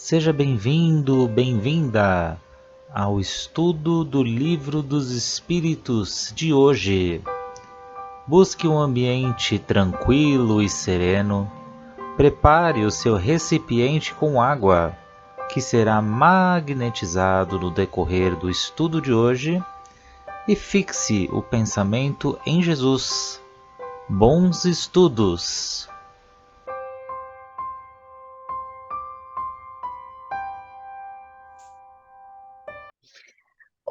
Seja bem-vindo, bem-vinda ao estudo do Livro dos Espíritos de hoje. Busque um ambiente tranquilo e sereno. Prepare o seu recipiente com água, que será magnetizado no decorrer do estudo de hoje, e fixe o pensamento em Jesus. Bons estudos!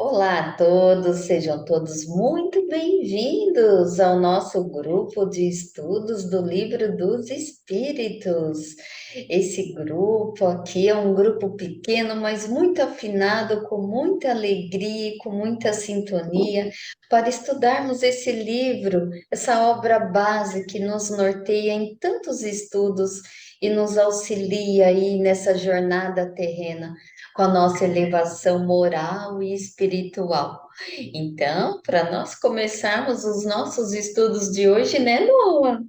Olá a todos, sejam todos muito bem-vindos ao nosso grupo de estudos do Livro dos Espíritos. Esse grupo aqui é um grupo pequeno, mas muito afinado, com muita alegria, e com muita sintonia, para estudarmos esse livro, essa obra base que nos norteia em tantos estudos e nos auxilia aí nessa jornada terrena com a nossa elevação moral e espiritual. Então, para nós começarmos os nossos estudos de hoje, né, Noah?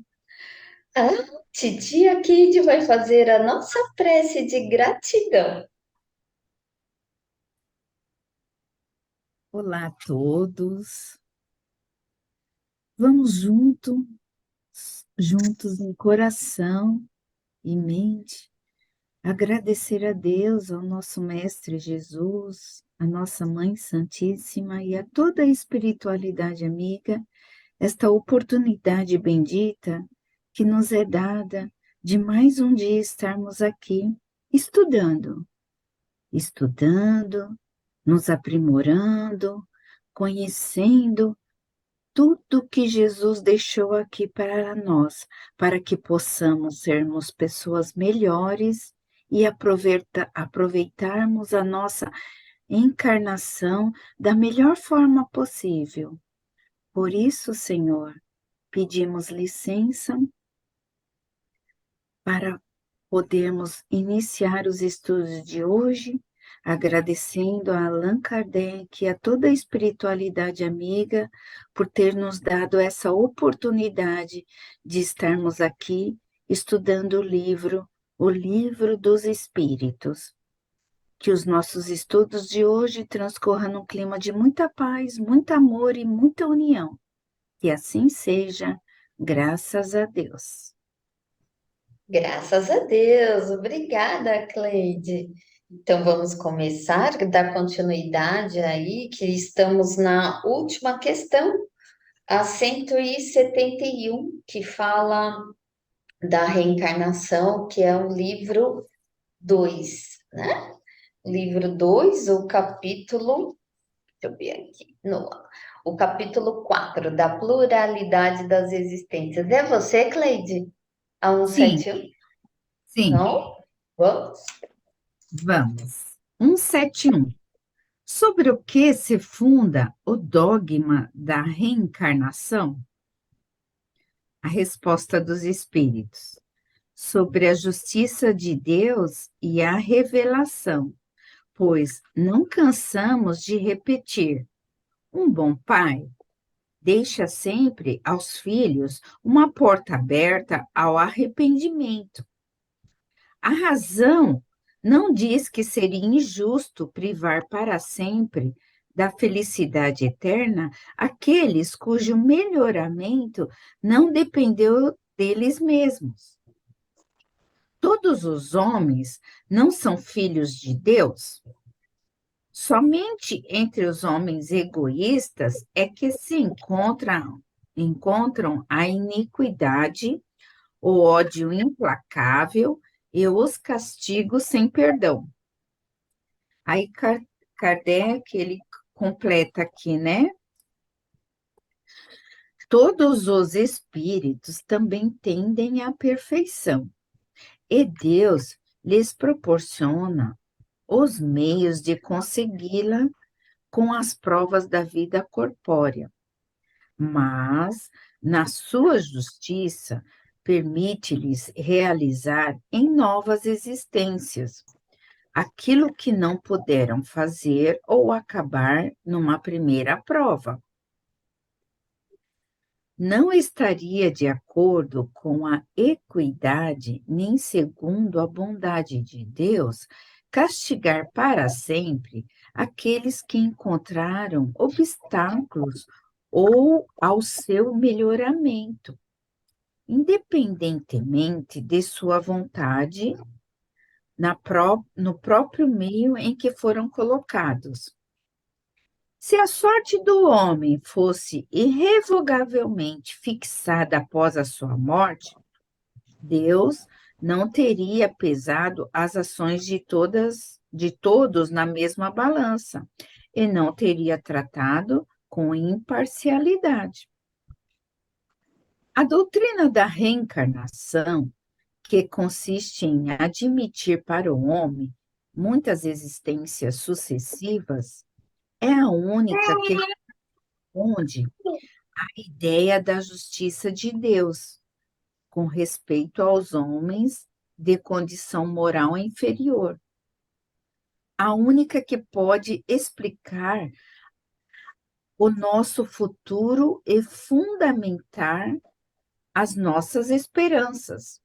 A titia Kid vai fazer a nossa prece de gratidão. Olá a todos. Vamos juntos em coração e mente, agradecer a Deus, ao nosso Mestre Jesus, a nossa Mãe Santíssima e a toda a espiritualidade amiga, esta oportunidade bendita que nos é dada de mais um dia estarmos aqui estudando, estudando, nos aprimorando, conhecendo tudo que Jesus deixou aqui para nós, para que possamos sermos pessoas melhores e aproveitarmos a nossa encarnação da melhor forma possível. Por isso, Senhor, pedimos licença para podermos iniciar os estudos de hoje, agradecendo a Allan Kardec e a toda a espiritualidade amiga por ter nos dado essa oportunidade de estarmos aqui estudando o livro dos Espíritos. Que os nossos estudos de hoje transcorram num clima de muita paz, muito amor e muita união. Que assim seja, graças a Deus. Graças a Deus, obrigada, Cleide. Então vamos começar, dar continuidade aí, que estamos na última questão, a 171, que fala da reencarnação, que é o livro 2, né? Livro 2, o capítulo, deixa eu ver aqui, no, o capítulo 4 da pluralidade das existências. É você, Cleide? A Sim, 171? sim. Não? Vamos? Vamos. 171. Sobre o que se funda o dogma da reencarnação? A resposta dos espíritos. Sobre a justiça de Deus e a revelação, pois não cansamos de repetir: um bom pai deixa sempre aos filhos uma porta aberta ao arrependimento. A razão não diz que seria injusto privar para sempre da felicidade eterna aqueles cujo melhoramento não dependeu deles mesmos. Todos os homens não são filhos de Deus. Somente entre os homens egoístas é que se encontram a iniquidade, o ódio implacável e os castigos sem perdão. Aí Kardec, ele completa aqui, né? Todos os espíritos também tendem à perfeição, e Deus lhes proporciona os meios de consegui-la com as provas da vida corpórea, mas, na sua justiça, permite-lhes realizar em novas existências aquilo que não puderam fazer ou acabar numa primeira prova. não estaria de acordo com a equidade, nem segundo a bondade de Deus, castigar para sempre aqueles que encontraram obstáculos ou ao seu melhoramento, independentemente de sua vontade, no próprio meio em que foram colocados. Se a sorte do homem fosse irrevogavelmente fixada após a sua morte, Deus não teria pesado as ações de todos na mesma balança e não teria tratado com imparcialidade. A doutrina da reencarnação, que consiste em admitir para o homem muitas existências sucessivas, é a única que responde à ideia da justiça de Deus com respeito aos homens de condição moral inferior. A única que pode explicar o nosso futuro e fundamentar as nossas esperanças,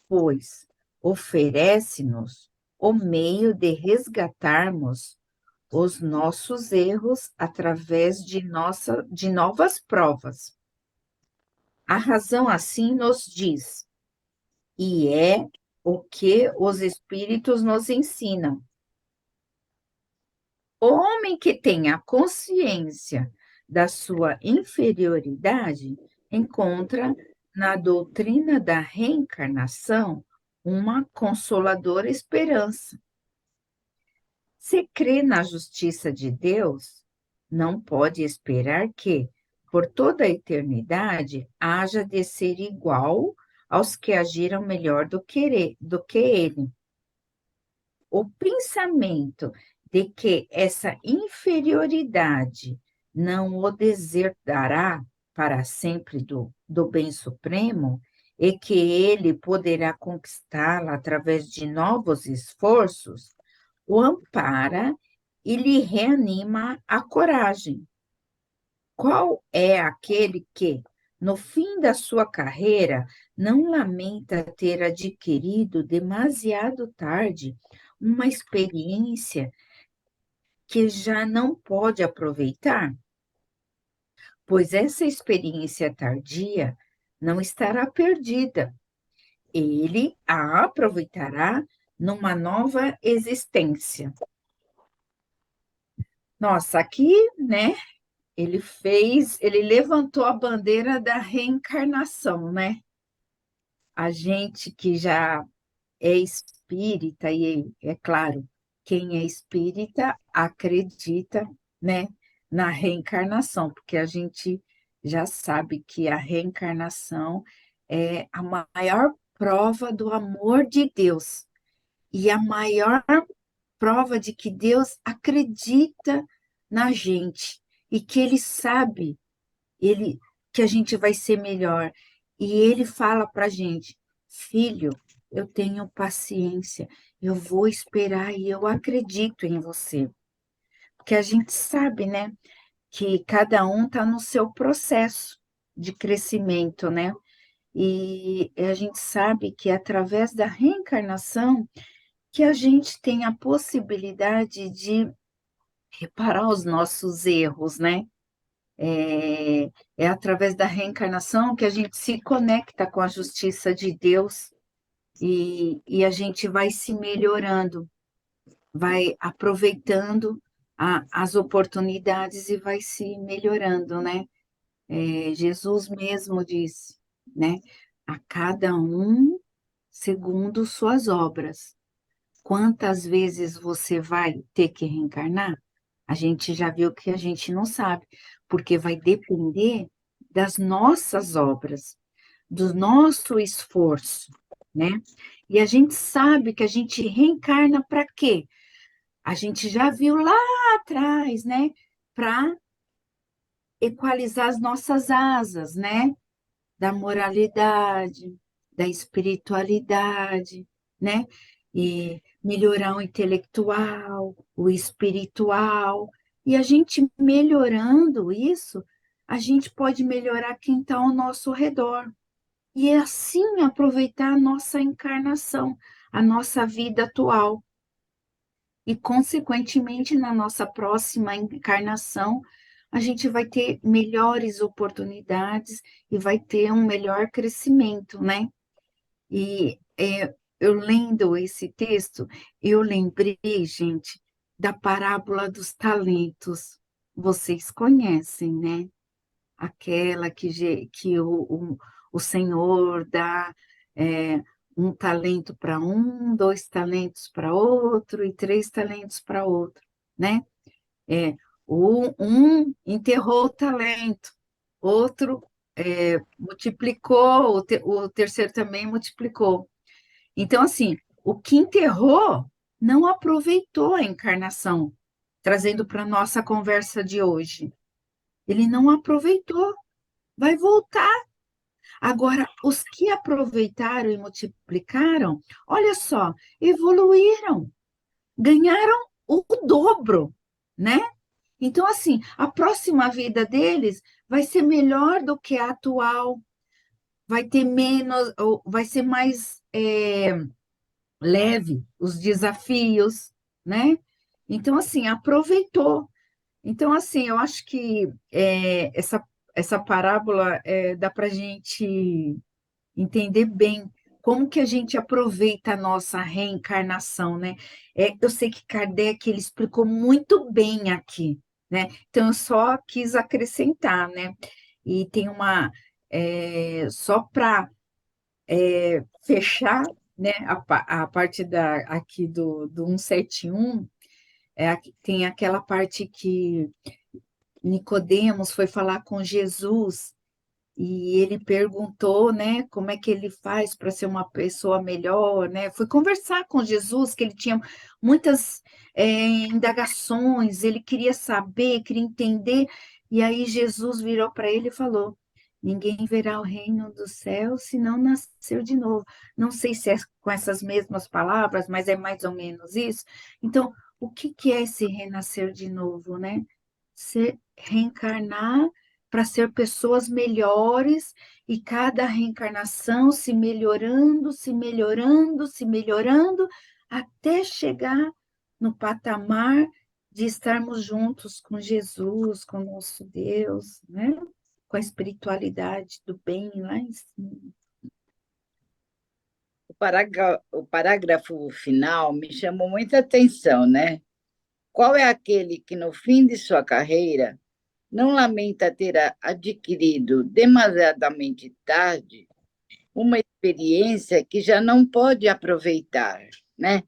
pois oferece-nos o meio de resgatarmos os nossos erros através de novas provas. A razão assim nos diz, e é o que os espíritos nos ensinam. O homem que tem a consciência da sua inferioridade encontra na doutrina da reencarnação uma consoladora esperança. Se crê na justiça de Deus, não pode esperar que, por toda a eternidade, haja de ser igual aos que agiram melhor do que ele. O pensamento de que essa inferioridade não o deserdará para sempre do bem supremo e que ele poderá conquistá-la através de novos esforços, o ampara e lhe reanima a coragem. Qual é aquele que, no fim da sua carreira, não lamenta ter adquirido demasiado tarde uma experiência que já não pode aproveitar? Pois essa experiência tardia não estará perdida. Ele a aproveitará numa nova existência. Nossa, aqui, né, ele levantou a bandeira da reencarnação, né? A gente que já é espírita, e é claro, quem é espírita acredita, né, na reencarnação, porque a gente já sabe que a reencarnação é a maior prova do amor de Deus e a maior prova de que Deus acredita na gente e que Ele sabe que a gente vai ser melhor. E Ele fala para a gente, filho, eu tenho paciência, eu vou esperar e eu acredito em você. Porque a gente sabe, né, que cada um está no seu processo de crescimento, né? E a gente sabe que através da reencarnação que a gente tem a possibilidade de reparar os nossos erros, né? É através da reencarnação que a gente se conecta com a justiça de Deus e a gente vai se melhorando, vai aproveitando as oportunidades e vai se melhorando, né? Jesus mesmo disse, né? A cada um segundo suas obras. Quantas vezes você vai ter que reencarnar? A gente já viu que a gente não sabe, porque vai depender das nossas obras, do nosso esforço, né? E a gente sabe que a gente reencarna para quê? A gente já viu lá atrás, né? Para equalizar as nossas asas, né? Da moralidade, da espiritualidade, né? E melhorar o intelectual, o espiritual. E a gente melhorando isso, a gente pode melhorar quem está ao nosso redor. E assim aproveitar a nossa encarnação, a nossa vida atual. E, consequentemente, na nossa próxima encarnação, a gente vai ter melhores oportunidades e vai ter um melhor crescimento, né? E eu lendo esse texto, eu lembrei, gente, da parábola dos talentos. Vocês conhecem, né? Aquela que o Senhor dá um talento para um, dois talentos para outro e três talentos para outro, né? É, um enterrou o talento, outro multiplicou, o terceiro também multiplicou. Então, assim, o que enterrou não aproveitou a encarnação, trazendo para a nossa conversa de hoje. Ele não aproveitou, vai voltar. Agora, os que aproveitaram e multiplicaram, olha só, evoluíram, ganharam o dobro, né? Então, assim, a próxima vida deles vai ser melhor do que a atual, vai ter menos, ou vai ser mais leve os desafios, né? Então, assim, aproveitou. Então, assim, eu acho que essa parábola dá para a gente entender bem como que a gente aproveita a nossa reencarnação, né? Eu sei que Kardec ele explicou muito bem aqui, né? Então eu só quis acrescentar, né? E tem só para fechar, né? A parte aqui do 171 tem aquela parte que Nicodemos foi falar com Jesus e ele perguntou, né, como é que ele faz para ser uma pessoa melhor, né? Foi conversar com Jesus, que ele tinha muitas indagações, ele queria saber, queria entender, e aí Jesus virou para ele e falou: ninguém verá o reino do céu se não nasceu de novo. Não sei se é com essas mesmas palavras, mas é mais ou menos isso. Então, o que que é esse renascer de novo, né? Se reencarnar para ser pessoas melhores e cada reencarnação se melhorando, se melhorando, se melhorando, até chegar no patamar de estarmos juntos com Jesus, com o nosso Deus, né? Com a espiritualidade do bem lá em cima. O parágrafo final me chamou muita atenção, né? Qual é aquele que, no fim de sua carreira, não lamenta ter adquirido demasiadamente tarde uma experiência que já não pode aproveitar, né?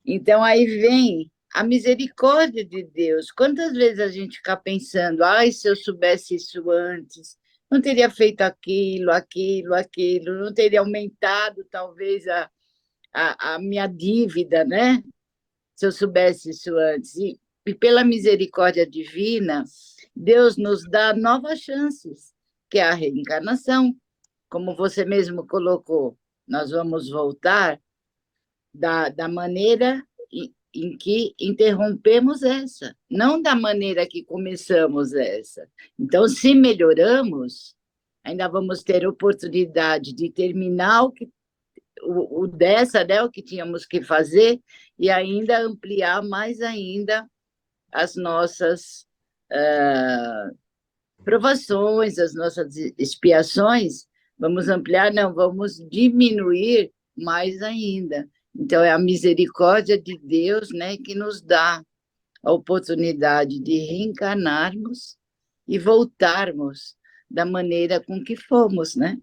Então, aí vem a misericórdia de Deus. Quantas vezes a gente fica pensando, ai, se eu soubesse isso antes, não teria feito aquilo, aquilo, aquilo, não teria aumentado, talvez, a minha dívida, né? Se eu soubesse isso antes. E pela misericórdia divina, Deus nos dá novas chances, que é a reencarnação. Como você mesmo colocou, nós vamos voltar da maneira em que interrompemos essa, não da maneira que começamos essa. Então, se melhoramos, ainda vamos ter oportunidade de terminar o dessa, né, o que tínhamos que fazer, e ainda ampliar mais ainda as nossas provações, as nossas expiações, vamos ampliar, não, vamos diminuir mais ainda. Então, é a misericórdia de Deus, né, que nos dá a oportunidade de reencarnarmos e voltarmos da maneira com que fomos, né?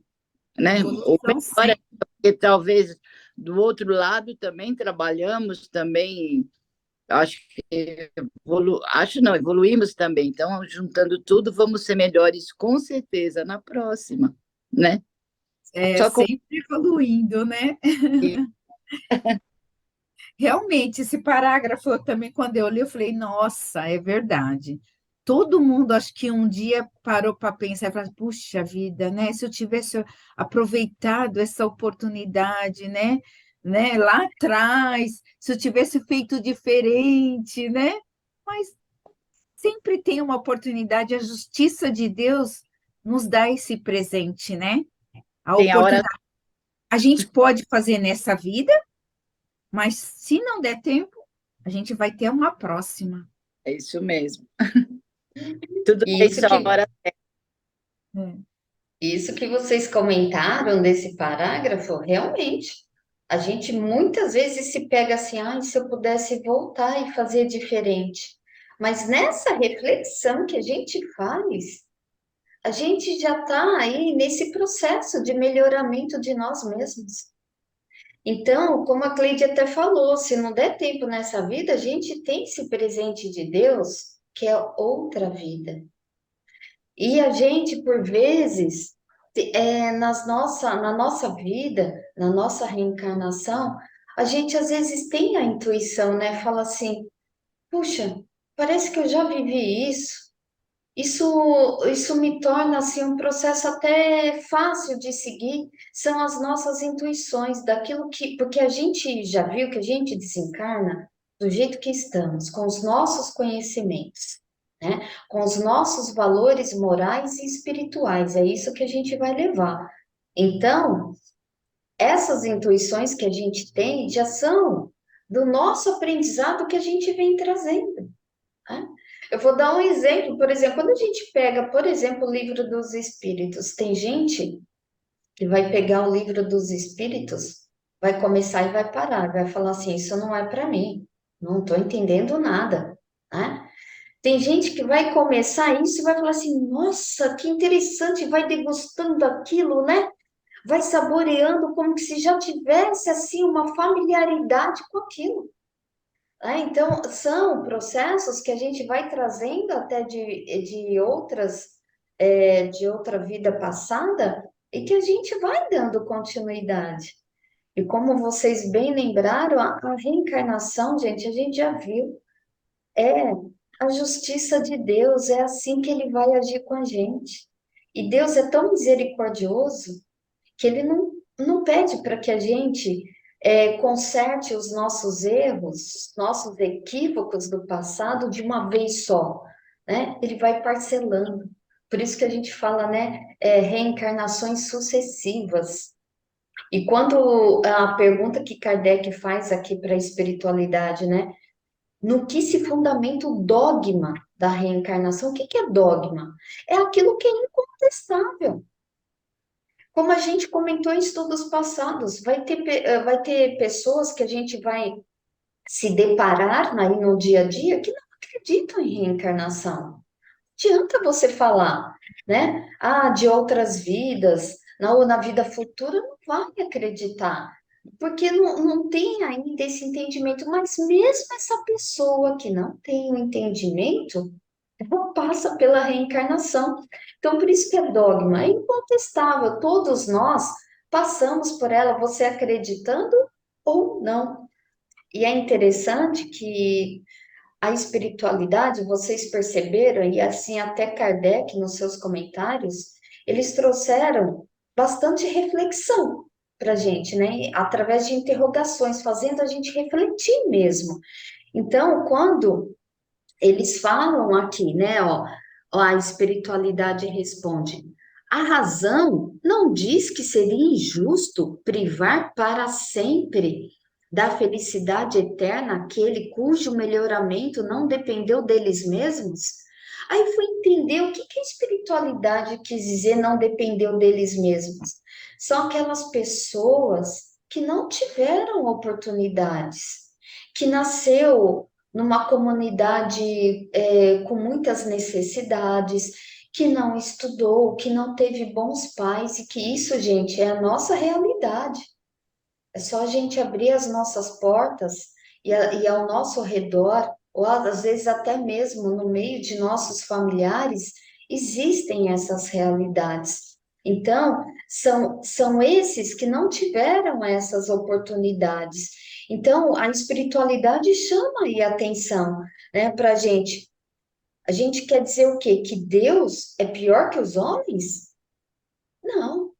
Ou melhor, porque talvez do outro lado também trabalhamos, também acho que evoluímos também. Então, juntando tudo, vamos ser melhores com certeza na próxima, né? Só sempre evoluindo, né? Realmente, esse parágrafo também, quando eu li, eu falei, nossa, é verdade. Todo mundo, acho que um dia parou para pensar e falou, puxa vida, né? Se eu tivesse aproveitado essa oportunidade, né? Lá atrás, se eu tivesse feito diferente, né? Mas sempre tem uma oportunidade, a justiça de Deus nos dá esse presente, né? A Tem a hora. oportunidade. A gente pode fazer nessa vida, mas se não der tempo, a gente vai ter uma próxima. É isso mesmo. Tudo E tem sua hora. É. isso que vocês comentaram desse parágrafo, realmente, a gente muitas vezes se pega assim, ai, se eu pudesse voltar e fazer diferente. Mas nessa reflexão que a gente faz, a gente já está aí nesse processo de melhoramento de nós mesmos. Então, como a Cleide até falou, se não der tempo nessa vida, a gente tem esse presente de Deus, que é outra vida. E a gente, por vezes, na nossa vida, na nossa reencarnação, a gente às vezes tem a intuição, né? Fala assim, puxa, parece que eu já vivi isso. Isso me torna assim um processo até fácil de seguir. São as nossas intuições daquilo que, porque a gente já viu que a gente desencarna do jeito que estamos, com os nossos conhecimentos, né? Com os nossos valores morais e espirituais. É isso que a gente vai levar. Então, essas intuições que a gente tem já são do nosso aprendizado que a gente vem trazendo, né? Eu vou dar um exemplo, por exemplo, quando a gente pega, por exemplo, o livro dos Espíritos, tem gente que vai pegar o livro dos Espíritos, vai começar e vai parar, vai falar assim, isso não é para mim, não estou entendendo nada, né? Tem gente que vai começar isso e vai falar assim, nossa, que interessante, vai degustando aquilo, né? Vai saboreando como se já tivesse assim uma familiaridade com aquilo. Então, são processos que a gente vai trazendo até de outras, de outra vida passada e que a gente vai dando continuidade. E como vocês bem lembraram, a reencarnação, gente, a gente já viu, é a justiça de Deus, é assim que ele vai agir com a gente. E Deus é tão misericordioso que ele não pede para que a gente conserte os nossos erros, os nossos equívocos do passado de uma vez só, né? Ele vai parcelando. Por isso que a gente fala, né, reencarnações sucessivas. E quando a pergunta que Kardec faz aqui para a espiritualidade, né? No que se fundamenta o dogma da reencarnação? O que que é dogma? É aquilo que é incontestável. Como a gente comentou em estudos passados, vai ter pessoas que a gente vai se deparar aí no dia a dia que não acreditam em reencarnação. Não adianta você falar, né? Ah, de outras vidas, na vida futura, não vai acreditar, porque não tem ainda esse entendimento. Mas mesmo essa pessoa que não tem o entendimento, ela passa pela reencarnação. Então, por isso que é dogma, é incontestável, todos nós passamos por ela, você acreditando ou não. E é interessante que a espiritualidade, vocês perceberam, e assim até Kardec, nos seus comentários, eles trouxeram bastante reflexão para a gente, né? Através de interrogações, fazendo a gente refletir mesmo. Então, quando eles falam aqui, né? Ó, a espiritualidade responde: a razão não diz que seria injusto privar para sempre da felicidade eterna aquele cujo melhoramento não dependeu deles mesmos? Aí foi entender o que que a espiritualidade quis dizer não dependeu deles mesmos. São aquelas pessoas que não tiveram oportunidades, que nasceu numa comunidade com muitas necessidades, que não estudou, que não teve bons pais, e que isso, gente, é a nossa realidade. É só a gente abrir as nossas portas e ao nosso redor, ou às vezes até mesmo no meio de nossos familiares, existem essas realidades. Então, são esses que não tiveram essas oportunidades. Então, a espiritualidade chama aí a atenção, né, para a gente. A gente quer dizer o quê? Que Deus é pior que os homens? Não.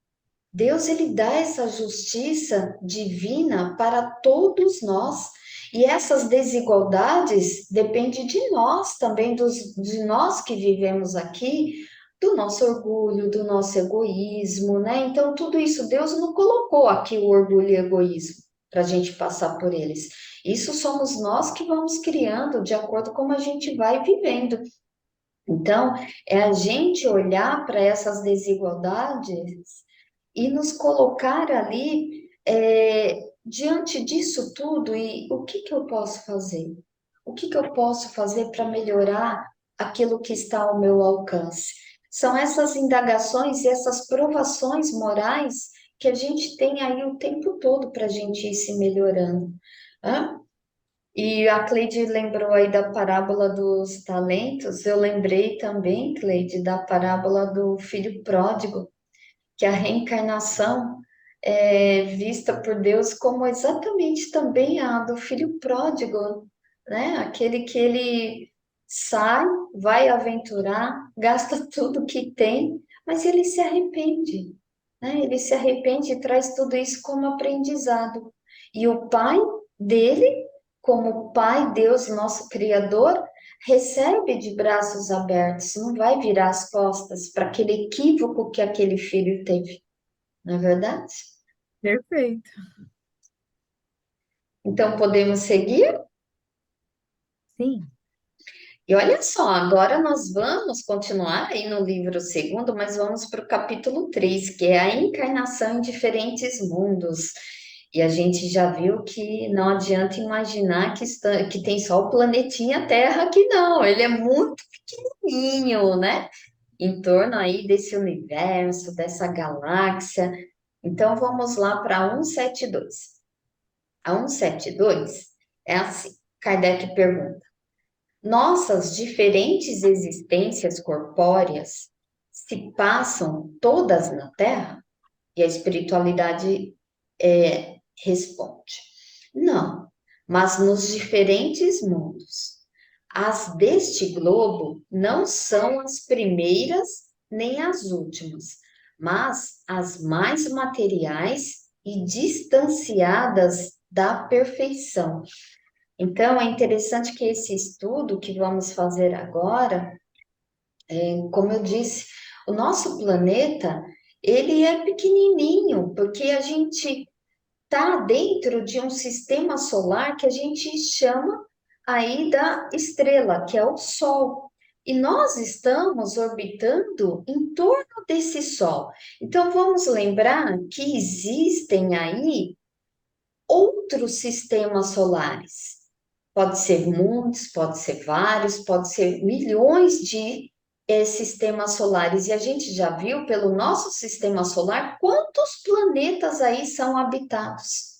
Deus, ele dá essa justiça divina para todos nós. E essas desigualdades dependem de nós também, de nós que vivemos aqui, do nosso orgulho, do nosso egoísmo, né? Então, tudo isso, Deus não colocou aqui o orgulho e o egoísmo para a gente passar por eles. Isso somos nós que vamos criando de acordo com como a gente vai vivendo. Então, é a gente olhar para essas desigualdades e nos colocar ali diante disso tudo e o que que eu posso fazer? O que que eu posso fazer para melhorar aquilo que está ao meu alcance? São essas indagações e essas provações morais que a gente tem aí o tempo todo para a gente ir se melhorando. Hã? E a Cleide lembrou aí da parábola dos talentos, eu lembrei também, Cleide, da parábola do filho pródigo, que a reencarnação é vista por Deus como exatamente também a do filho pródigo, né? Aquele que ele sai, vai aventurar, gasta tudo que tem, mas ele se arrepende, né? Ele se arrepende e traz tudo isso como aprendizado. E o pai dele, como pai, Deus, nosso Criador, recebe de braços abertos, não vai virar as costas para aquele equívoco que aquele filho teve, não é verdade? Perfeito. Então podemos seguir? Sim. E olha só, agora nós vamos continuar aí no livro segundo, mas vamos para o capítulo 3, que é a encarnação em diferentes mundos. E a gente já viu que não adianta imaginar que tem só o planetinha Terra aqui, não. Ele é muito pequenininho, né? Em torno aí desse universo, dessa galáxia. Então vamos lá para 172. A 172 é assim: Kardec pergunta: nossas diferentes existências corpóreas se passam todas na Terra? E a espiritualidade responde: não, mas nos diferentes mundos. As deste globo não são as primeiras nem as últimas, mas as mais materiais e distanciadas da perfeição. Então, é interessante que esse estudo que vamos fazer agora, como eu disse, o nosso planeta, ele é pequenininho, porque a gente está dentro de um sistema solar que a gente chama aí da estrela, que é o Sol. E nós estamos orbitando em torno desse Sol. Então, vamos lembrar que existem aí outros sistemas solares. Pode ser muitos, pode ser vários, pode ser milhões de sistemas solares. E a gente já viu pelo nosso sistema solar quantos planetas aí são habitados.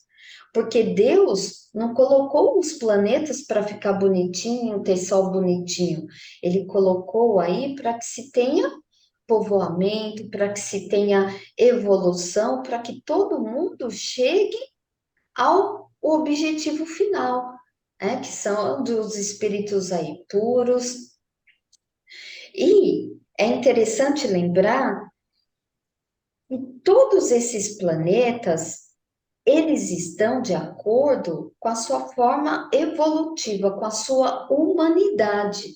Porque Deus não colocou os planetas para ficar bonitinho, ter sol bonitinho. Ele colocou aí para que se tenha povoamento, para que se tenha evolução, para que todo mundo chegue ao objetivo final, né, que são dos espíritos aí puros. E é interessante lembrar que todos esses planetas, eles estão de acordo com a sua forma evolutiva, com a sua humanidade.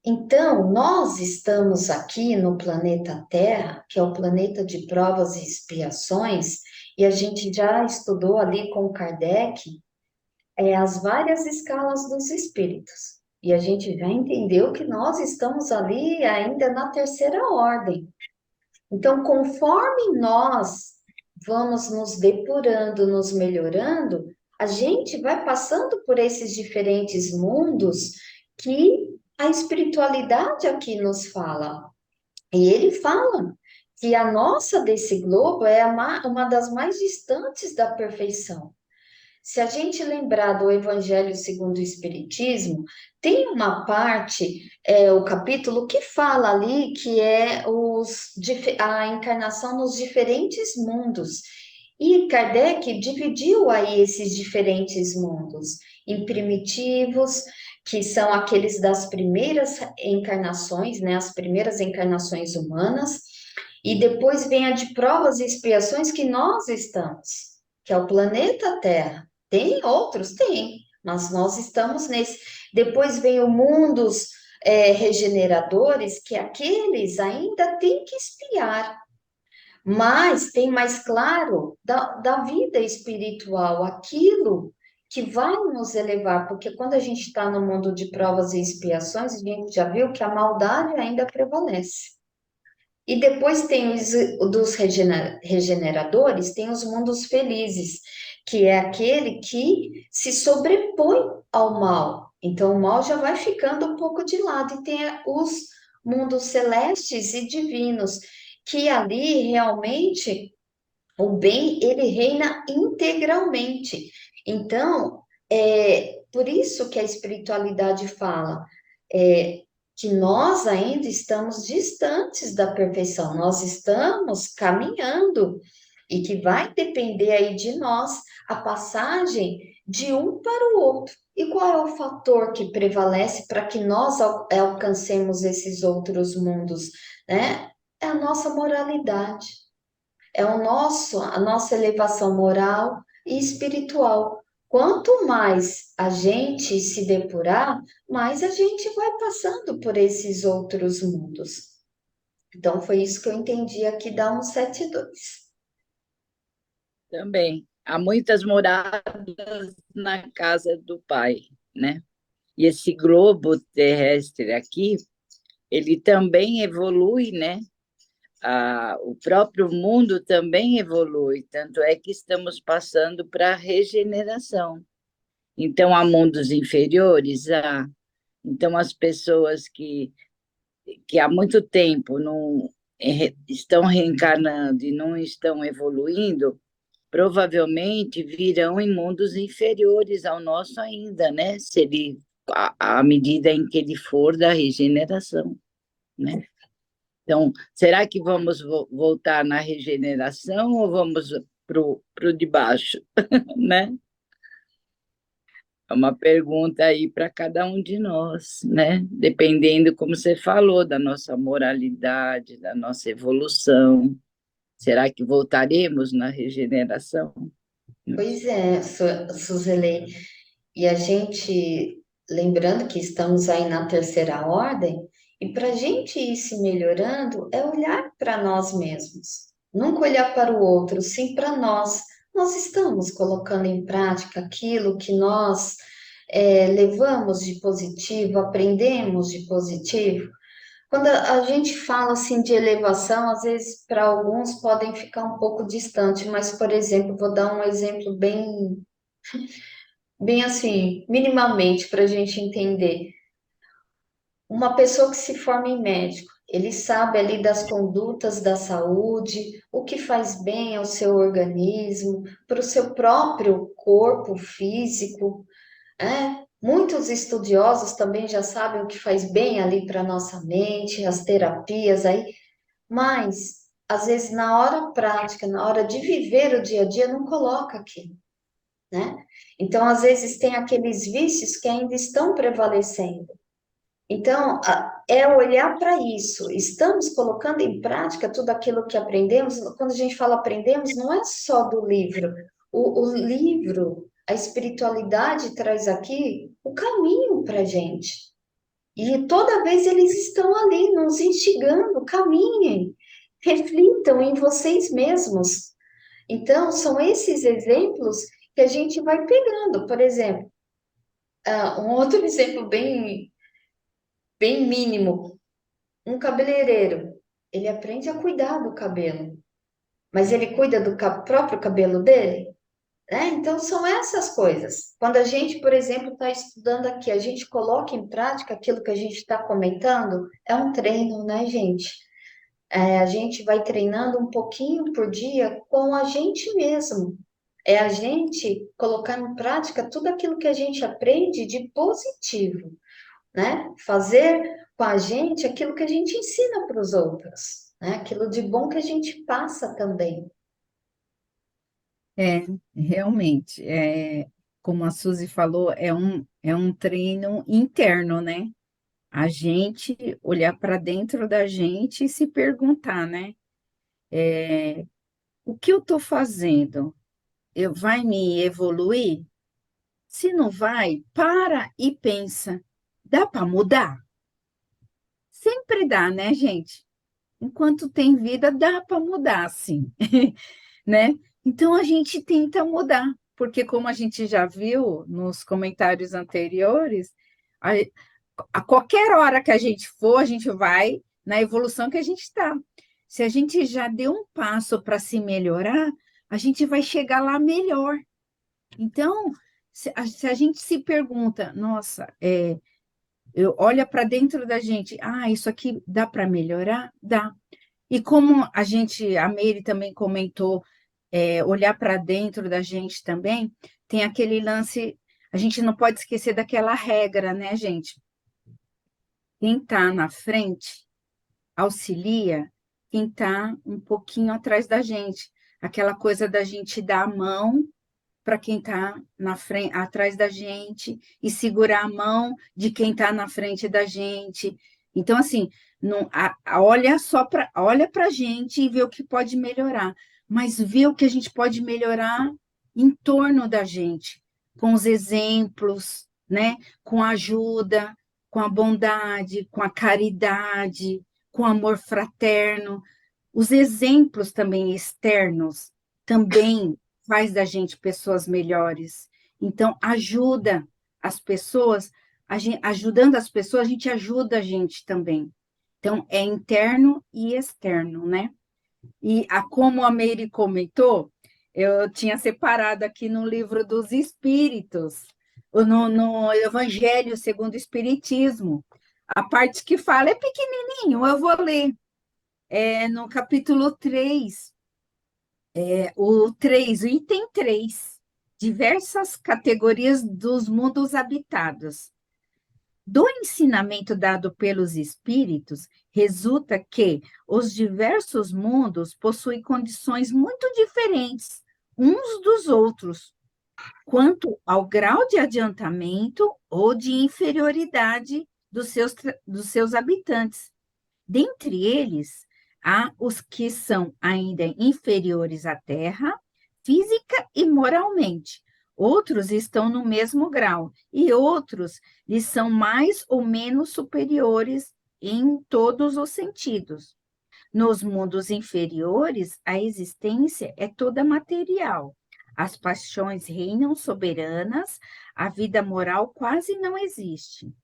Então, nós estamos aqui no planeta Terra, que é o planeta de provas e expiações, e a gente já estudou ali com Kardec as várias escalas dos espíritos. E a gente já entendeu que nós estamos ali ainda na terceira ordem. Então, conforme nós vamos nos depurando, nos melhorando, a gente vai passando por esses diferentes mundos que a espiritualidade aqui nos fala. E ele fala que a nossa desse globo é uma das mais distantes da perfeição. Se a gente lembrar do Evangelho segundo o Espiritismo, tem uma parte, o capítulo, que fala ali que é a encarnação nos diferentes mundos. E Kardec dividiu aí esses diferentes mundos em primitivos, que são aqueles das primeiras encarnações, né, as primeiras encarnações humanas, e depois vem a de provas e expiações que nós estamos, que é o planeta Terra. Tem outros? Tem, mas nós estamos nesse. Depois vem o mundos regeneradores que aqueles ainda têm que espiar, mas tem mais claro da vida espiritual, aquilo que vai nos elevar, porque quando a gente está no mundo de provas e expiações, a gente já viu que a maldade ainda prevalece. E depois tem os dos regeneradores, tem os mundos felizes, que é aquele que se sobrepõe ao mal. Então, o mal já vai ficando um pouco de lado. E tem os mundos celestes e divinos, que ali realmente o bem, ele reina integralmente. Então, por isso que a espiritualidade fala, que nós ainda estamos distantes da perfeição, nós estamos caminhando e que vai depender aí de nós a passagem de um para o outro. E qual é o fator que prevalece para que nós alcancemos esses outros mundos, né? É a nossa moralidade, é a nossa elevação moral e espiritual. Quanto mais a gente se depurar, mais a gente vai passando por esses outros mundos. Então, foi isso que eu entendi aqui da 172. Também. Há muitas moradas na casa do Pai, né? E esse globo terrestre aqui, ele também evolui, né? O próprio mundo também evolui, tanto é que estamos passando para a regeneração. Então, há mundos inferiores, então as pessoas que há muito tempo não estão reencarnando e não estão evoluindo, provavelmente virão em mundos inferiores ao nosso ainda, né? Se ele, à medida em que ele for da regeneração, né? Então, será que vamos voltar na regeneração ou vamos pro de baixo, né? É uma pergunta aí para cada um de nós, né? Dependendo, como você falou, da nossa moralidade, da nossa evolução. Será que voltaremos na regeneração? Pois é, Suzele. E a gente, lembrando que estamos aí na terceira ordem, e para a gente ir se melhorando, é olhar para nós mesmos. Nunca olhar para o outro, sim para nós. Nós estamos colocando em prática aquilo que nós levamos de positivo, aprendemos de positivo. Quando a gente fala assim de elevação, às vezes para alguns podem ficar um pouco distante, mas, por exemplo, vou dar um exemplo bem assim, minimamente, para a gente entender. Uma pessoa que se forma em médico, ele sabe ali das condutas da saúde, o que faz bem ao seu organismo, para o seu próprio corpo físico, né? Muitos estudiosos também já sabem o que faz bem ali para a nossa mente, as terapias aí, mas às vezes na hora prática, na hora de viver o dia a dia, não coloca aquilo, né? Então, às vezes, tem aqueles vícios que ainda estão prevalecendo. Então, é olhar para isso. Estamos colocando em prática tudo aquilo que aprendemos. Quando a gente fala aprendemos, não é só do livro. O livro, a espiritualidade traz aqui o caminho para a gente. E toda vez eles estão ali nos instigando, caminhem, reflitam em vocês mesmos. Então, são esses exemplos que a gente vai pegando. Por exemplo, um outro exemplo bem mínimo, um cabeleireiro, ele aprende a cuidar do cabelo, mas ele cuida do próprio cabelo dele, né? Então, são essas coisas. Quando a gente, por exemplo, está estudando aqui, a gente coloca em prática aquilo que a gente está comentando, é um treino, né, gente? A gente vai treinando um pouquinho por dia com a gente mesmo. É a gente colocar em prática tudo aquilo que a gente aprende de positivo, né? Fazer com a gente aquilo que a gente ensina para os outros, né? Aquilo de bom que a gente passa também. É, realmente, como a Suzy falou, é um treino interno, né? A gente olhar para dentro da gente e se perguntar, né? O que eu estou fazendo? Vai me evoluir? Se não vai, para e pensa. Dá para mudar? sempre dá, né, gente? Enquanto tem vida, dá para mudar, sim, né? Então a gente tenta mudar, porque como a gente já viu nos comentários anteriores, a, a qualquer hora que a gente for, a gente vai na evolução que a gente está. Se a gente já deu um passo para se melhorar, a gente vai chegar lá melhor. Então, se a gente se pergunta, nossa, eu olha para dentro da gente, isso aqui dá para melhorar? Dá. E como a Meire também comentou, olhar para dentro da gente também, tem aquele lance, a gente não pode esquecer daquela regra, né, gente? Quem está na frente auxilia quem está um pouquinho atrás da gente. Aquela coisa da gente dar a mão para quem está na frente, atrás da gente e segurar a mão de quem está na frente da gente. Então, assim, não, olha para a gente e vê o que pode melhorar, mas vê o que a gente pode melhorar em torno da gente, com os exemplos, né? Com a ajuda, com a bondade, com a caridade, com o amor fraterno. Os exemplos também externos também faz da gente pessoas melhores. Então, ajuda as pessoas, ajudando as pessoas, a gente ajuda a gente também. Então, é interno e externo, né? E como a Meire comentou, eu tinha separado aqui no livro dos Espíritos, no Evangelho segundo o Espiritismo. A parte que fala é pequenininho, eu vou ler. No capítulo 3, o item 3, diversas categorias dos mundos habitados. Do ensinamento dado pelos espíritos, resulta que os diversos mundos possuem condições muito diferentes uns dos outros, quanto ao grau de adiantamento ou de inferioridade dos seus habitantes. Dentre eles, há os que são ainda inferiores à Terra, física e moralmente. Outros estão no mesmo grau, e outros lhes são mais ou menos superiores em todos os sentidos. Nos mundos inferiores, a existência é toda material. As paixões reinam soberanas, a vida moral quase não existe.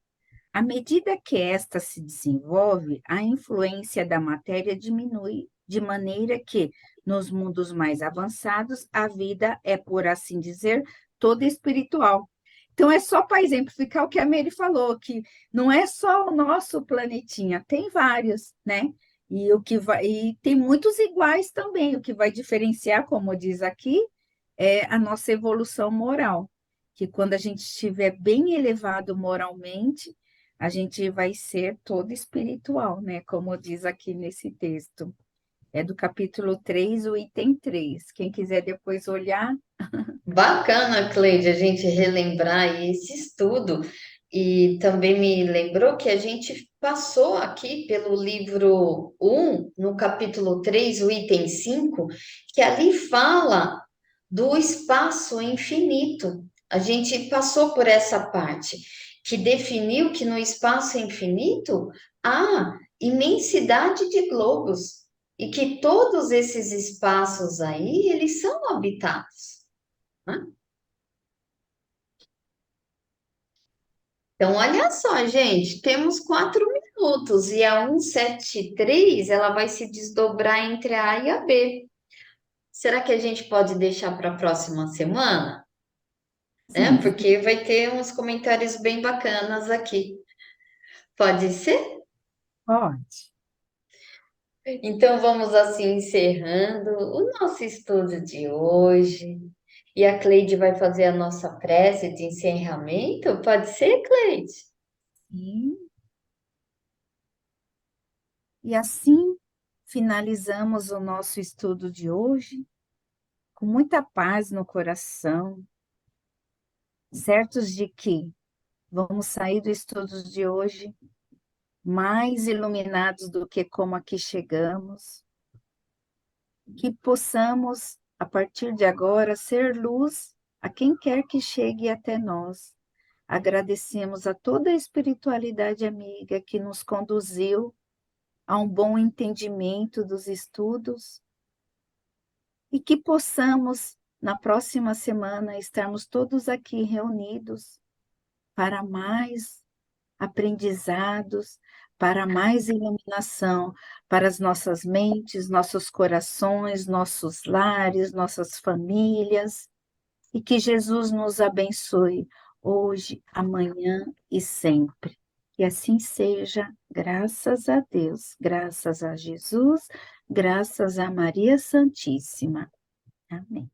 À medida que esta se desenvolve, a influência da matéria diminui, de maneira que, nos mundos mais avançados, a vida é, por assim dizer, toda espiritual. Então, é só para exemplificar o que a Mary falou, que não é só o nosso planetinha, tem vários, né? E tem muitos iguais também. O que vai diferenciar, como diz aqui, é a nossa evolução moral, que quando a gente estiver bem elevado moralmente, a gente vai ser todo espiritual, né? Como diz aqui nesse texto. É do capítulo 3, o item 3. Quem quiser depois olhar. Bacana, Cleide, a gente relembrar esse estudo. E também me lembrou que a gente passou aqui pelo livro 1, no capítulo 3, o item 5, que ali fala do espaço infinito. A gente passou por essa parte, que definiu que no espaço infinito há imensidade de globos e que todos esses espaços aí, eles são habitados, né? Então, olha só, gente, temos 4 minutos e a 173 ela vai se desdobrar entre a A e a B. Será que a gente pode deixar para a próxima semana? Sim, Porque vai ter uns comentários bem bacanas aqui. Pode ser? pode. Então, vamos assim encerrando o nosso estudo de hoje. E a Cleide vai fazer a nossa prece de encerramento? Pode ser, Cleide? Sim. E assim finalizamos o nosso estudo de hoje, com muita paz no coração, certos de que vamos sair do estudo de hoje mais iluminados do que como aqui chegamos, que possamos, a partir de agora, ser luz a quem quer que chegue até nós, agradecemos a toda a espiritualidade amiga que nos conduziu a um bom entendimento dos estudos e que possamos, na próxima semana, estarmos todos aqui reunidos para mais aprendizados, para mais iluminação para as nossas mentes, nossos corações, nossos lares, nossas famílias, e que Jesus nos abençoe hoje, amanhã e sempre. Que assim seja, graças a Deus, graças a Jesus, graças a Maria Santíssima. Amém.